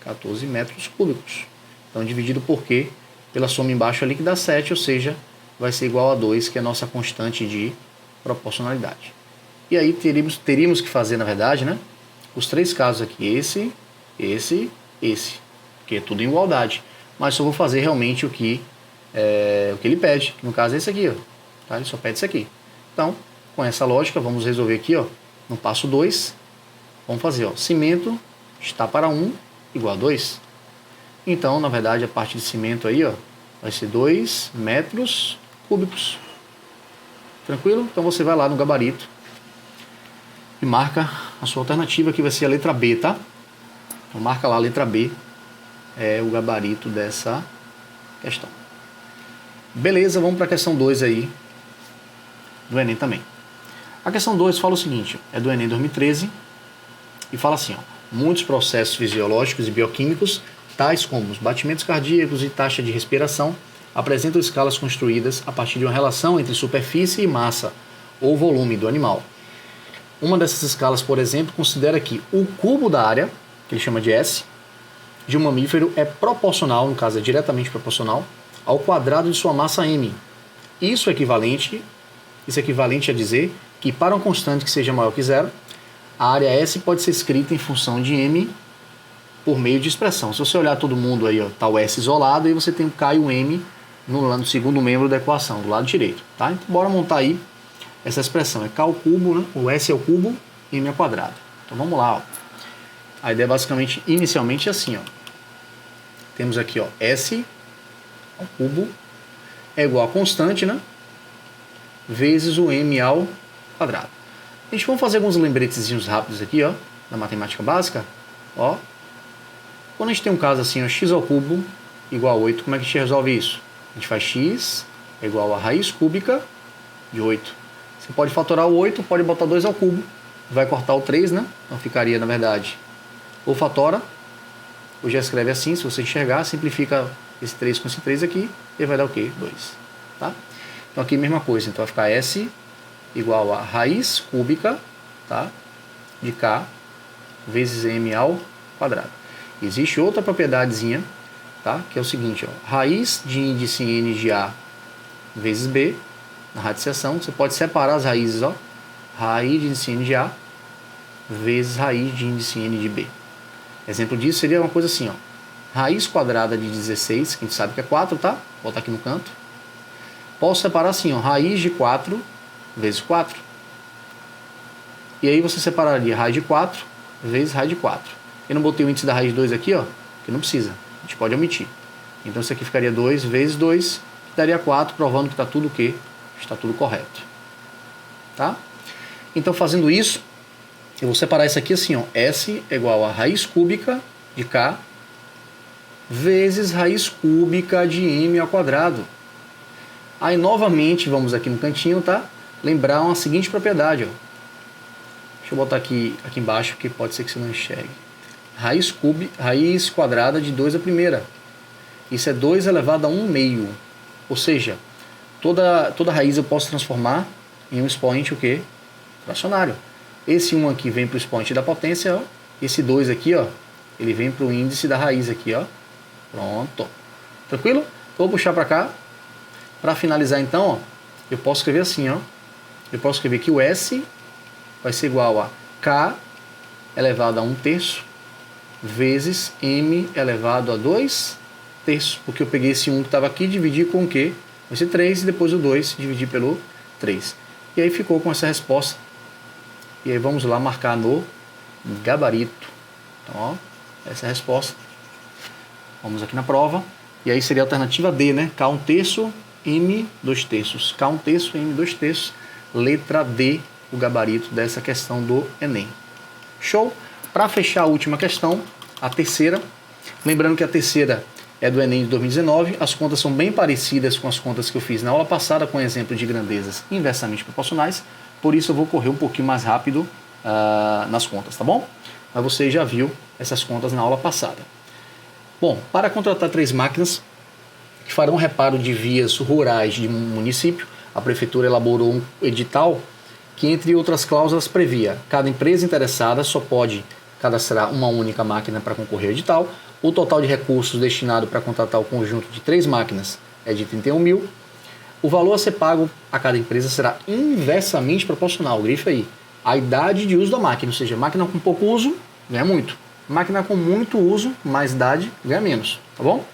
14 metros cúbicos. Então dividido por quê? Pela soma embaixo ali que dá 7, ou seja, vai ser igual a 2, que é a nossa constante de proporcionalidade. E aí teríamos que fazer, na verdade, né? Os 3 casos aqui, esse, que é tudo em igualdade. Mas só vou fazer realmente o que ele pede, que no caso é esse aqui, ó. Tá? Ele só pede isso aqui. Então, com essa lógica, vamos resolver aqui, ó, no passo 2, vamos fazer, ó, cimento está para 1 igual a 2. Então, na verdade, a parte de cimento aí, ó, vai ser 2 metros cúbicos. Tranquilo? Então você vai lá no gabarito e marca a sua alternativa, que vai ser a letra B, tá? Então marca lá a letra B, é o gabarito dessa questão. Beleza, vamos para a questão 2 aí, do Enem também. A questão 2 fala o seguinte, é do Enem 2013, e fala assim, ó, muitos processos fisiológicos e bioquímicos, tais como os batimentos cardíacos e taxa de respiração, apresentam escalas construídas a partir de uma relação entre superfície e massa, ou volume do animal. Uma dessas escalas, por exemplo, considera que o cubo da área, que ele chama de S, de um mamífero é proporcional, no caso é diretamente proporcional, ao quadrado de sua massa m. Isso é equivalente a dizer que para uma constante que seja maior que zero, a área S pode ser escrita em função de m por meio de expressão. Se você olhar todo mundo aí, está o S isolado, e você tem o K e o M no segundo membro da equação, do lado direito. Tá? Então bora montar aí essa expressão. É K ao cubo, né? O S ao cubo, M ao quadrado. Então vamos lá. Ó. A ideia basicamente, inicialmente é assim. Ó. Temos aqui, ó, S ao cubo é igual a constante, né? Vezes o M ao quadrado. A gente vai fazer alguns lembretezinhos rápidos aqui, ó, na matemática básica. Ó. Quando a gente tem um caso assim, ó, x ao cubo igual a 8, como é que a gente resolve isso? A gente faz x igual a raiz cúbica de 8. Você pode fatorar o 8, pode botar 2 ao cubo, vai cortar o 3, né? Então ficaria, na verdade, ou fatora, ou já escreve assim, se você enxergar, simplifica esse 3 com esse 3 aqui, e vai dar o quê? 2. Tá? Então aqui a mesma coisa, então vai ficar S igual a raiz cúbica, tá? De K vezes M ao quadrado. Existe outra propriedadezinha, tá? Que é o seguinte, ó, raiz de índice N de A vezes B, na radiciação, você pode separar as raízes, ó, raiz de índice N de A vezes raiz de índice N de B. Exemplo disso seria uma coisa assim, ó, raiz quadrada de 16, que a gente sabe que é 4, tá? Vou botar aqui no canto. Posso separar assim, ó, raiz de 4 vezes 4. E aí você separaria raiz de 4 vezes raiz de 4. Eu não botei o índice da raiz de 2 aqui, ó, que não precisa. A gente pode omitir. Então isso aqui ficaria 2 vezes 2, que daria 4, provando que está tudo o quê? Está tudo correto. Tá? Então fazendo isso, eu vou separar isso aqui assim, ó, S é igual a raiz cúbica de K vezes raiz cúbica de M ao quadrado. Aí novamente, vamos aqui no cantinho, tá? Lembrar uma seguinte propriedade, ó. Deixa eu botar aqui embaixo, porque pode ser que você não enxergue. Raiz quadrada de 2 à primeira. Isso é 2 elevado a 1 meio. Ou seja, toda raiz eu posso transformar em um expoente o quê? Fracionário. Esse 1 aqui vem para o expoente da potência, ó. Esse 2 aqui, ó, ele vem para o índice da raiz aqui, ó. Pronto. Tranquilo? Vou puxar para cá. Para finalizar então, ó, eu posso escrever assim, ó. Eu posso escrever que o S vai ser igual a K elevado a 1/3 vezes M elevado a 2/3, porque eu peguei esse 1 que estava aqui e dividi com o quê? Vai ser 3 e depois o 2 dividir pelo 3. E aí ficou com essa resposta. E aí vamos lá marcar no gabarito. Então, ó, essa é a resposta. Vamos aqui na prova. E aí seria a alternativa D, né? K 1/3, M 2/3. K 1/3, M 2/3. Letra D, o gabarito dessa questão do Enem. Show? Para fechar a última questão, a terceira. Lembrando que a terceira é do Enem de 2019. As contas são bem parecidas com as contas que eu fiz na aula passada, com exemplo de grandezas inversamente proporcionais. Por isso eu vou correr um pouquinho mais rápido nas contas, tá bom? Mas você já viu essas contas na aula passada. Bom, para contratar 3 máquinas que farão reparo de vias rurais de um município, a prefeitura elaborou um edital que, entre outras cláusulas, previa: cada empresa interessada só pode cadastrar uma única máquina para concorrer ao edital, o total de recursos destinado para contratar o conjunto de 3 máquinas é de 31 mil, o valor a ser pago a cada empresa será inversamente proporcional, grife aí, à idade de uso da máquina, ou seja, máquina com pouco uso ganha muito, máquina com muito uso, mais idade, ganha menos, tá bom?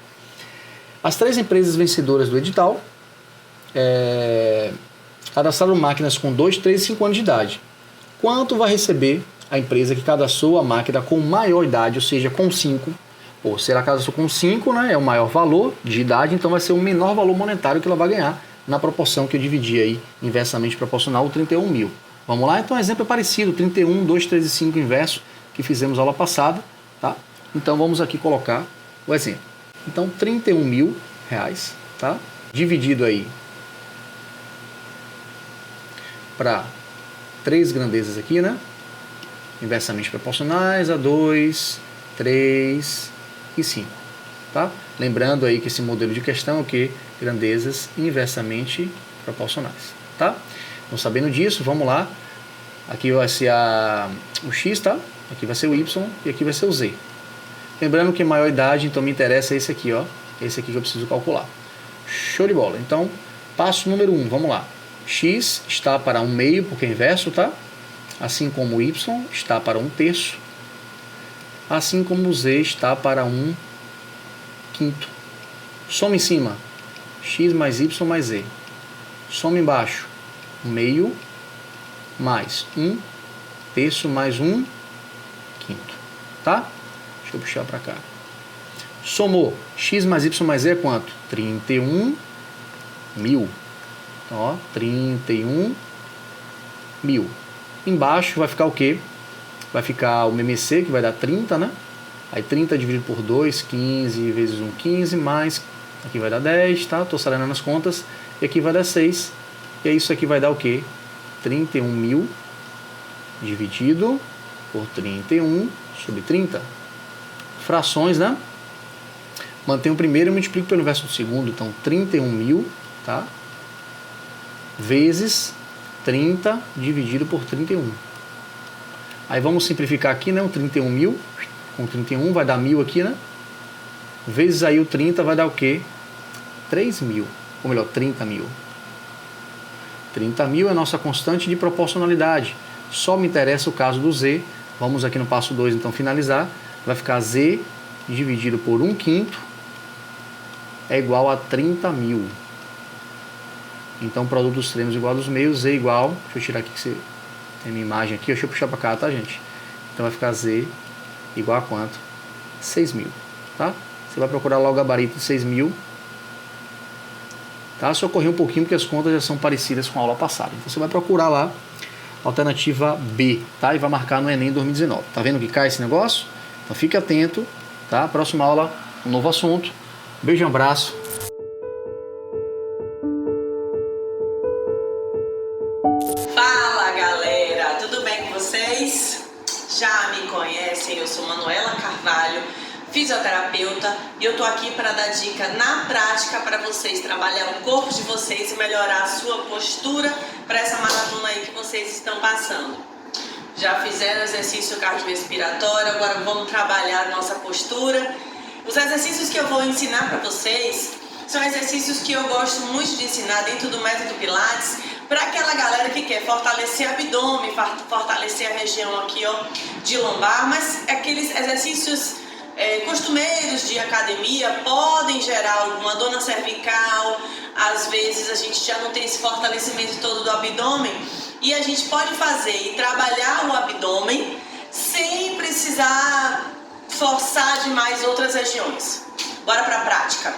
As 3 empresas vencedoras do edital cadastraram máquinas com 2, 3 e 5 anos de idade. Quanto vai receber a empresa que cadastrou a máquina com maior idade, ou seja, com 5? Ou se ela cadastrou com 5, né, é o maior valor de idade, então vai ser o menor valor monetário que ela vai ganhar na proporção que eu dividi aí, inversamente proporcional, o 31 mil. Vamos lá? Então o exemplo é parecido, 31, 2, 3 e 5 inverso, que fizemos aula passada, tá? Então vamos aqui colocar o exemplo. Então 31 mil reais, tá? Dividido aí para 3 grandezas aqui, né? Inversamente proporcionais a 2, 3 e 5, tá? Lembrando aí que esse modelo de questão é o que? Grandezas inversamente proporcionais, tá? Então, sabendo disso, vamos lá. Aqui vai ser o X, tá? Aqui vai ser o Y e aqui vai ser o Z. Lembrando que maior idade, então me interessa esse aqui, ó. Esse aqui que eu preciso calcular. Show de bola. Então, passo número 1, vamos lá. X está para 1/2, porque é inverso, tá? Assim como o Y está para 1/3. Assim como o Z está para 1/5. Soma em cima. X mais Y mais Z. Soma embaixo. 1/2 mais 1/3 mais 1/5. Tá? Deixa eu puxar para cá. Somou. X mais Y mais Z é quanto? 31 mil. Então, ó, 31 mil. Embaixo vai ficar o quê? Vai ficar o MMC, que vai dar 30, né? Aí 30 dividido por 2, 15 vezes 1, 15, mais... Aqui vai dar 10, tá? Tô salando as contas. E aqui vai dar 6. E aí isso aqui vai dar o quê? 31 mil dividido por 31 sobre 30. Frações, né? Mantenho o primeiro e multiplico pelo inverso do segundo. Então, 31 mil, tá? Vezes 30 dividido por 31. Aí vamos simplificar aqui, né? O 31 mil com 31 vai dar 1000 aqui, né? Vezes aí o 30 vai dar o quê? 3 mil. Ou melhor, 30 mil. 30 mil é a nossa constante de proporcionalidade. Só me interessa o caso do Z. Vamos aqui no passo 2, então, finalizar. Vai ficar Z dividido por 1/5 é igual a 30 mil. Então, produto dos extremos igual dos meios, Z igual... Deixa eu tirar aqui que você tem minha imagem aqui. Deixa eu puxar para cá, tá, gente? Então, vai ficar Z igual a quanto? 6 mil, tá? Você vai procurar lá o gabarito de 6 mil. Tá? Só correr um pouquinho porque as contas já são parecidas com a aula passada. Então, você vai procurar lá a alternativa B, tá? E vai marcar no Enem 2019. Tá vendo que cai esse negócio? Então, fique atento, tá? Próxima aula, um novo assunto. Beijo e abraço. Fala, galera! Tudo bem com vocês? Já me conhecem, eu sou Manuela Carvalho, fisioterapeuta, e eu tô aqui para dar dica na prática para vocês trabalhar o corpo de vocês e melhorar a sua postura para essa maratona aí que vocês estão passando. Já fizeram exercício cardiorrespiratório, agora vamos trabalhar a nossa postura. Os exercícios que eu vou ensinar para vocês são exercícios que eu gosto muito de ensinar dentro do método Pilates para aquela galera que quer fortalecer abdômen, fortalecer a região aqui, ó, de lombar, mas aqueles exercícios costumeiros de academia podem gerar alguma dor na cervical. Às vezes a gente já não tem esse fortalecimento todo do abdômen e a gente pode fazer e trabalhar o abdômen sem precisar forçar demais outras regiões. Bora para a prática.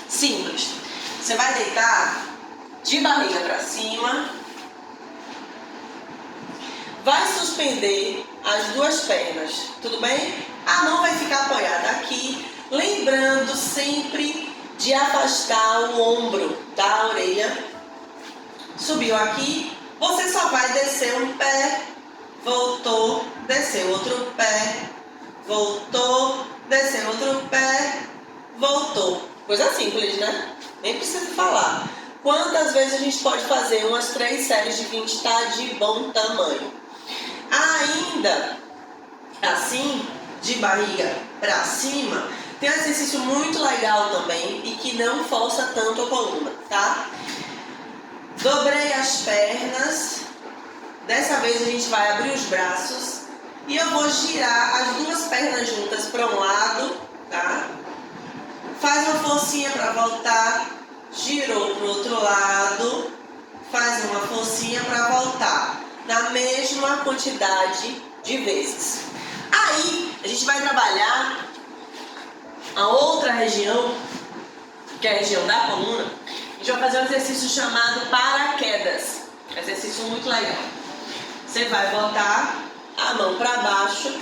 Simples. Você vai deitar de barriga para cima. Vai suspender as duas pernas, tudo bem? A mão vai ficar apoiada aqui, lembrando sempre de afastar o ombro da orelha. Subiu aqui, você só vai descer um pé, voltou, desceu outro pé, voltou, desceu outro pé, voltou. Coisa simples, né? Nem precisa falar. Quantas vezes a gente pode fazer? Umas 3 séries de 20 está de bom tamanho. Ainda assim, de barriga para cima, tem um exercício muito legal também e que não força tanto a coluna, tá? Dobrei as pernas. Dessa vez a gente vai abrir os braços e eu vou girar as duas pernas juntas para um lado, tá? Faz uma forcinha para voltar, girou para o outro lado, faz uma forcinha para voltar, na mesma quantidade de vezes. Aí a gente vai trabalhar a outra região, que é a região da coluna. A gente vai fazer um exercício chamado paraquedas. Exercício muito legal. Você vai botar a mão para baixo,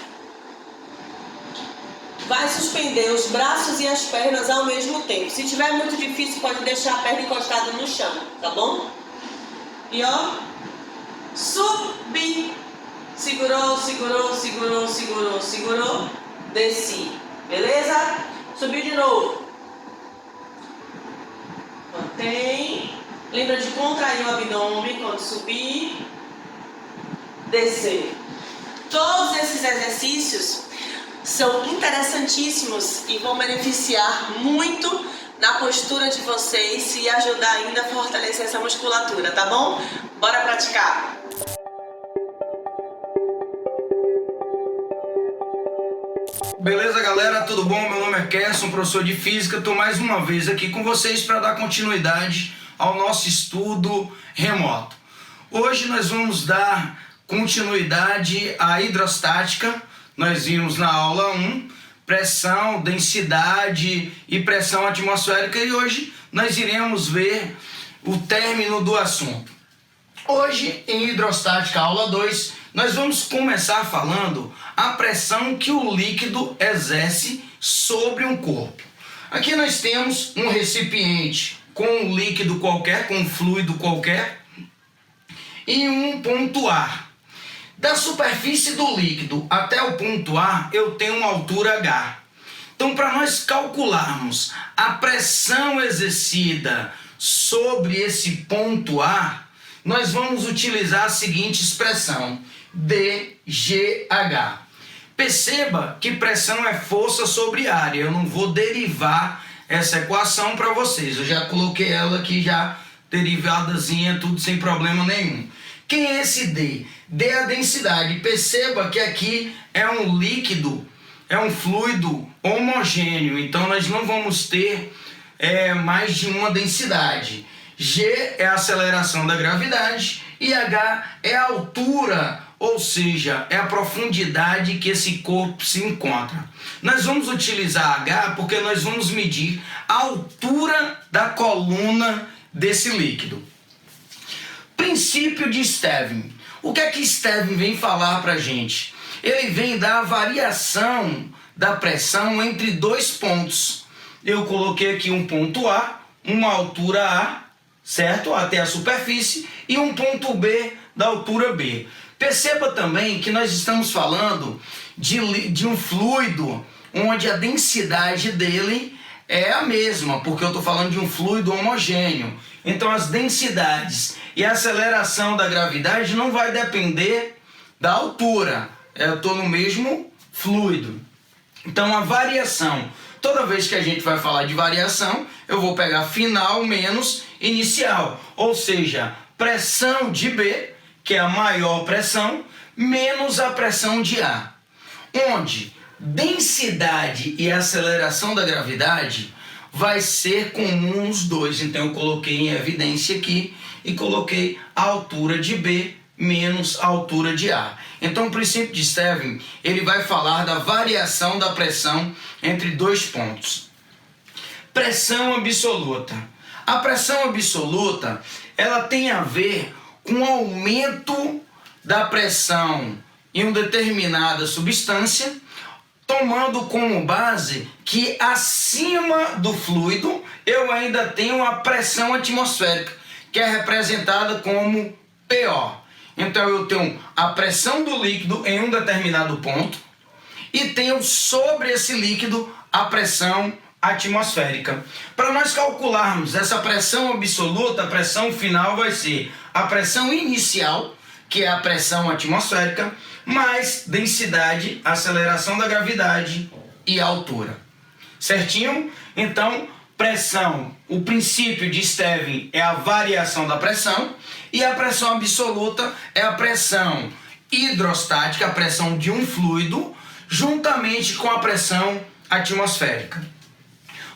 vai suspender os braços e as pernas ao mesmo tempo. Se tiver muito difícil, pode deixar a perna encostada no chão, tá bom? E ó, subi, segurou, segurou, segurou, segurou, segurou, desci, beleza? Subiu de novo. Mantém. Lembra de contrair o abdômen quando subir, descer. Todos esses exercícios são interessantíssimos e vão beneficiar muito na postura de vocês e ajudar ainda a fortalecer essa musculatura, tá bom? Bora praticar! Beleza, galera? Tudo bom? Meu nome é Kerson, professor de Física. Estou mais uma vez aqui com vocês para dar continuidade ao nosso estudo remoto. Hoje nós vamos dar continuidade à hidrostática. Nós vimos na aula 1 pressão, densidade e pressão atmosférica e hoje nós iremos ver o término do assunto. Hoje, em hidrostática, aula 2, nós vamos começar falando a pressão que o líquido exerce sobre um corpo. Aqui nós temos um recipiente com um líquido qualquer, com um fluido qualquer, e um ponto A. Da superfície do líquido até o ponto A, eu tenho uma altura H. Então, para nós calcularmos a pressão exercida sobre esse ponto A, nós vamos utilizar a seguinte expressão, dGH. Perceba que pressão é força sobre área. Eu não vou derivar essa equação para vocês. Eu já coloquei ela aqui já derivadazinha, tudo sem problema nenhum. Quem é esse D? D é a densidade. Perceba que aqui é um líquido, é um fluido homogêneo. Então nós não vamos ter mais de uma densidade. G é a aceleração da gravidade e H é a altura, ou seja, é a profundidade que esse corpo se encontra. Nós vamos utilizar H porque nós vamos medir a altura da coluna desse líquido. Princípio de Stevin. O que é que Stevin vem falar para a gente? Ele vem dar a variação da pressão entre dois pontos. Eu coloquei aqui um ponto A, uma altura A, certo? Até a superfície, e um ponto B da altura B. Perceba também que nós estamos falando de um fluido onde a densidade dele é a mesma, porque eu estou falando de um fluido homogêneo. Então as densidades e a aceleração da gravidade não vai depender da altura. Eu estou no mesmo fluido. Então a variação, toda vez que a gente vai falar de variação, eu vou pegar final menos inicial. Ou seja, pressão de B, que é a maior pressão, menos a pressão de A. Onde densidade e aceleração da gravidade vai ser comum os dois. Então eu coloquei em evidência aqui e coloquei a altura de B menos a altura de A. Então o princípio de Stevin, ele vai falar da variação da pressão entre dois pontos. Pressão absoluta. A pressão absoluta, ela tem a ver com o aumento da pressão em uma determinada substância, tomando como base que acima do fluido eu ainda tenho a pressão atmosférica, que é representada como PO. Então eu tenho a pressão do líquido em um determinado ponto e tenho sobre esse líquido a pressão atmosférica. Para nós calcularmos essa pressão absoluta, a pressão final vai ser a pressão inicial, que é a pressão atmosférica, mais densidade, aceleração da gravidade e altura. Certinho? Então, pressão, o princípio de Stevin é a variação da pressão, e a pressão absoluta é a pressão hidrostática, a pressão de um fluido, juntamente com a pressão atmosférica.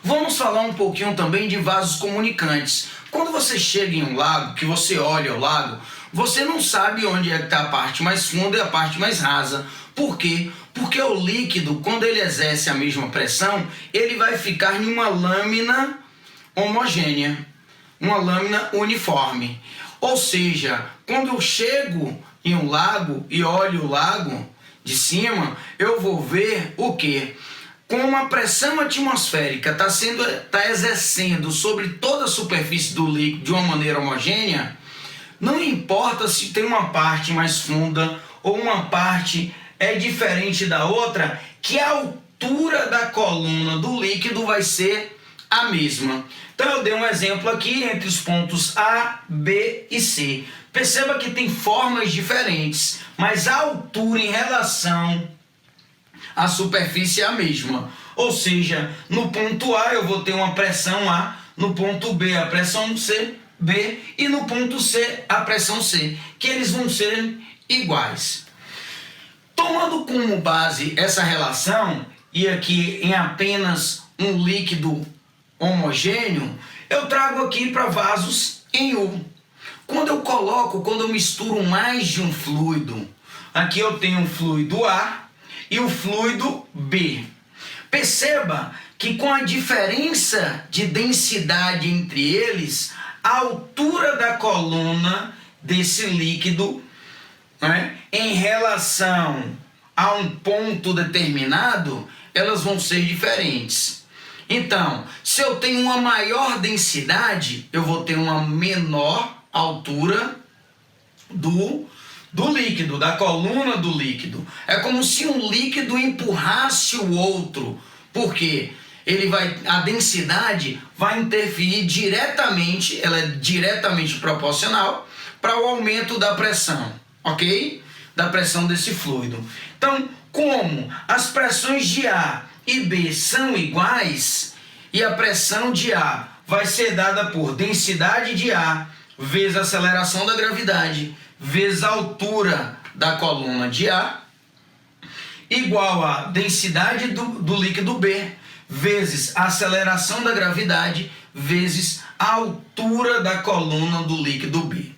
Vamos falar um pouquinho também de vasos comunicantes. Quando você chega em um lago, que você olha o lago, você não sabe onde é que está a parte mais funda e a parte mais rasa. Por quê? Porque o líquido, quando ele exerce a mesma pressão, ele vai ficar em uma lâmina homogênea, uma lâmina uniforme. Ou seja, quando eu chego em um lago e olho o lago de cima, eu vou ver o quê? Como a pressão atmosférica está exercendo sobre toda a superfície do líquido de uma maneira homogênea, não importa se tem uma parte mais funda ou uma parte é diferente da outra, que a altura da coluna do líquido vai ser a mesma. Então eu dei um exemplo aqui entre os pontos A, B e C. Perceba que tem formas diferentes, mas a altura em relação à superfície é a mesma. Ou seja, no ponto A eu vou ter uma pressão A, no ponto B a pressão C, B, e no ponto C a pressão C, que eles vão ser iguais. Tomando como base essa relação, e aqui em apenas um líquido homogêneo, eu trago aqui para vasos em U. Quando eu misturo mais de um fluido, aqui eu tenho um fluido A e o fluido B. Perceba que com a diferença de densidade entre eles, a altura da coluna desse líquido, né, em relação a um ponto determinado, elas vão ser diferentes. Então, se eu tenho uma maior densidade, eu vou ter uma menor altura do líquido, da coluna do líquido. É como se um líquido empurrasse o outro, porque a densidade vai interferir diretamente, ela é diretamente proporcional para o aumento da pressão, ok? Da pressão desse fluido. Então, como as pressões de A e B são iguais, e a pressão de A vai ser dada por densidade de A vezes a aceleração da gravidade vezes a altura da coluna de A, igual a densidade do líquido B vezes a aceleração da gravidade vezes a altura da coluna do líquido B.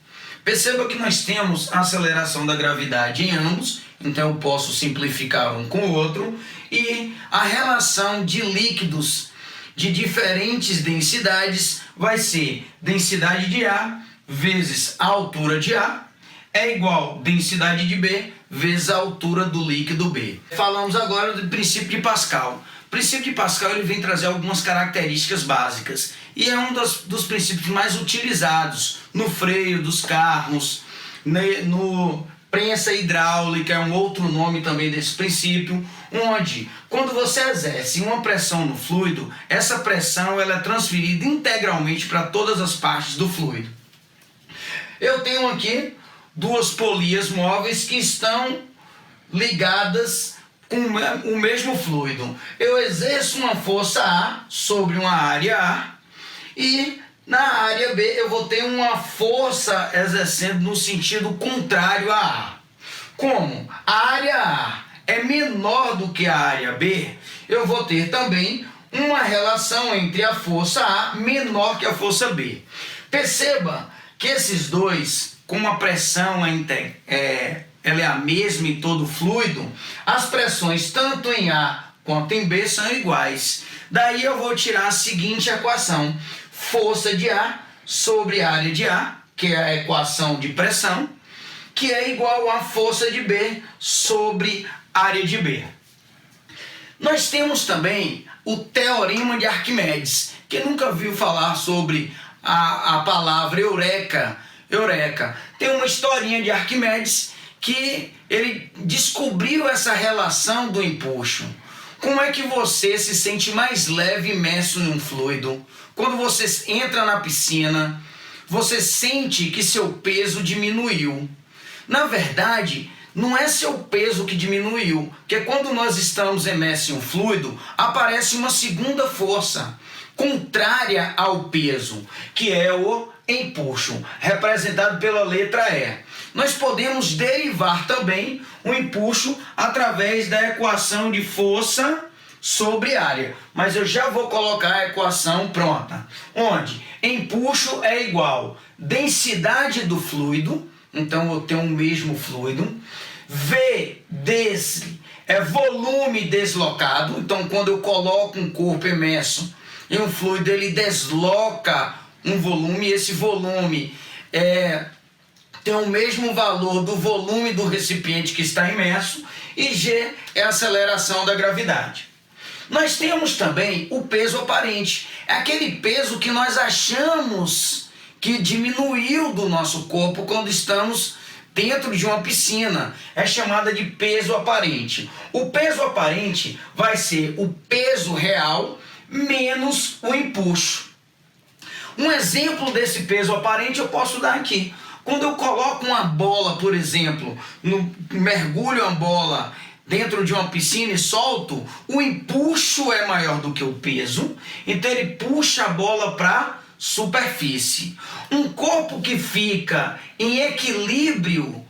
Perceba que nós temos a aceleração da gravidade em ambos, então eu posso simplificar um com o outro, e a relação de líquidos de diferentes densidades vai ser densidade de A vezes a altura de A é igual densidade de B vezes a altura do líquido B. Falamos agora do princípio de Pascal. O princípio de Pascal ele vem trazer algumas características básicas e é um dos princípios mais utilizados no freio dos carros, no prensa hidráulica, é um outro nome também desse princípio, onde quando você exerce uma pressão no fluido, essa pressão ela é transferida integralmente para todas as partes do fluido. Eu tenho aqui duas polias móveis que estão ligadas com o mesmo fluido. Eu exerço uma força A sobre uma área A e na área B eu vou ter uma força exercendo no sentido contrário a A. Como a área A é menor do que a área B, eu vou ter também uma relação entre a força A menor que a força B. Perceba que esses dois, como a pressão ela é a mesma em todo o fluido, as pressões tanto em A quanto em B são iguais. Daí eu vou tirar a seguinte equação: força de A sobre área de A, que é a equação de pressão, que é igual a força de B sobre área de B. Nós temos também o teorema de Arquimedes. Quem nunca viu falar sobre a palavra eureka? Tem uma historinha de Arquimedes que ele descobriu essa relação do empuxo. Como é que você se sente mais leve imerso em um fluido? Quando você entra na piscina, você sente que seu peso diminuiu. Na verdade, não é seu peso que diminuiu, porque quando nós estamos imersos em um fluido, aparece uma segunda força, contrária ao peso, que é o empuxo, representado pela letra E. Nós podemos derivar também o empuxo através da equação de força sobre área, mas eu já vou colocar a equação pronta, onde empuxo é igual densidade do fluido, então eu tenho o mesmo fluido, V desse é volume deslocado, então quando eu coloco um corpo imerso em um fluido, ele desloca um volume, e esse volume tem o mesmo valor do volume do recipiente que está imerso, e G é a aceleração da gravidade. Nós temos também o peso aparente, é aquele peso que nós achamos que diminuiu do nosso corpo quando estamos dentro de uma piscina, é chamada de peso aparente. O peso aparente vai ser o peso real menos o empuxo. Um exemplo desse peso aparente eu posso dar aqui. Quando eu coloco uma bola, por exemplo, mergulho a bola dentro de uma piscina e solto, o empuxo é maior do que o peso, então ele puxa a bola para a superfície. Um corpo que fica em equilíbrio,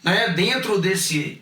né, dentro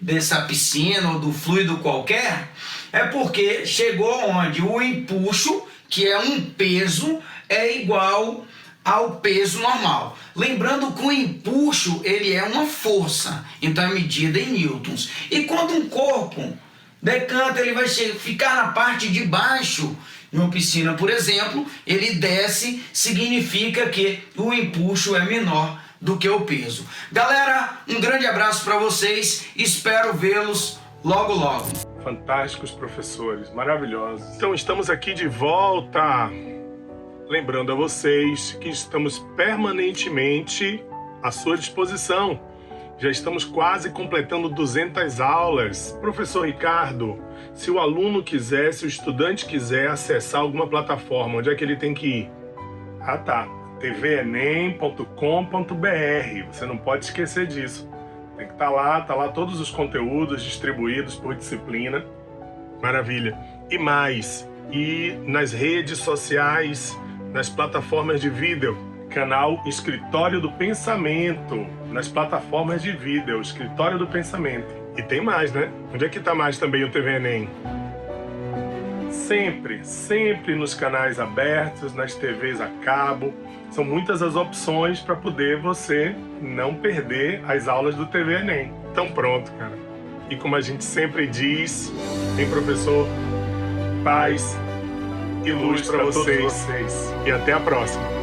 dessa piscina ou do fluido qualquer, é porque chegou onde o empuxo, que é um peso, é igual ao peso normal. Lembrando que o empuxo ele é uma força, então é medida em newtons. E quando um corpo decanta, ele vai ficar na parte de baixo, em uma piscina, por exemplo, ele desce, significa que o empuxo é menor do que o peso. Galera, um grande abraço para vocês, espero vê-los logo logo. Fantásticos professores, maravilhosos. Então estamos aqui de volta. Lembrando a vocês que estamos permanentemente à sua disposição. Já estamos quase completando 200 aulas. Professor Ricardo, se o aluno quiser, se o estudante quiser acessar alguma plataforma, onde é que ele tem que ir? Ah tá, tvenem.com.br. Você não pode esquecer disso. Tem que estar lá todos os conteúdos distribuídos por disciplina. Maravilha. E mais, e nas redes sociais, nas plataformas de vídeo, canal Escritório do Pensamento, nas plataformas de vídeo, Escritório do Pensamento. E tem mais, né? Onde é que tá mais também o TV Enem? Sempre nos canais abertos, nas TVs a cabo. São muitas as opções para poder você não perder as aulas do TV Enem. Então pronto, cara. E como a gente sempre diz, hein, professor? Paz e luz para vocês. E até a próxima.